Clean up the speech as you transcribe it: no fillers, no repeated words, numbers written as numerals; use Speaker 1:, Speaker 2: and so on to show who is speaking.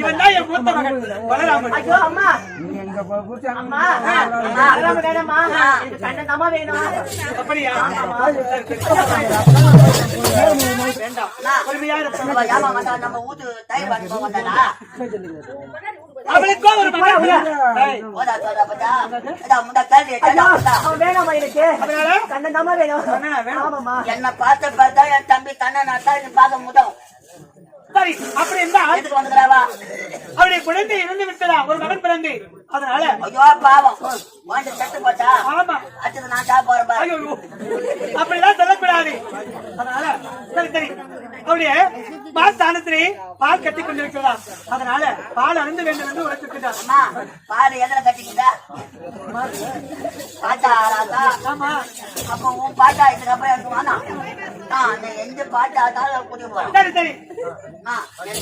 Speaker 1: இவன் தான் என் மூத்த மகன் பலராமன்.
Speaker 2: ஐயோ அம்மா அம்மா பலராம வேணாமா கண்ணன் தாமா வேணும்.
Speaker 1: அப்படியா? வேண்டாம். பொறுமையா
Speaker 2: நம்ம ஊத்து தயிர் வாங்கி போக மாட்டானா?
Speaker 1: அவளுக்கோ ஒரு மகன்
Speaker 2: வேணாமா எனக்கு கண்ணன் தாமா வேணும்.
Speaker 3: என்ன பார்த்தா என் தம்பி கண்ணனா தான் பார்க்க முடியும்.
Speaker 1: சரி, அப்படி இருந்தா
Speaker 3: வந்துக்கிறாவா
Speaker 1: அவருடைய குழந்தை இறந்து விட்டதா? ஒரு மகன் பிறந்து அதனால
Speaker 3: ஐயோ பாவம் செத்து போட்டா.
Speaker 1: ஆமா,
Speaker 3: அடுத்தது நான் தான் போறேன்.
Speaker 1: அப்படிதான் சொல்லக்கூடாது. அதனால சரி சரி, அவருடைய பாஸ்தானத்திலே பால் கட்டி கொண்டிருக்கிறதா? அதனால பால் அருந்து வேண்டும் என்று உரைத்திருக்கிறார்.
Speaker 3: பால் எதிர கட்டிக்கிட்டா பாட்டா ஆளாதா?
Speaker 1: ஆமா,
Speaker 3: அப்ப உன் பாட்டா இதுக்கப்புறம் எனக்கு வேணாம். எந்த பாட்டா ஆட்டாலும் கூட்டிட்டு போறேன்.
Speaker 1: சரி சரி.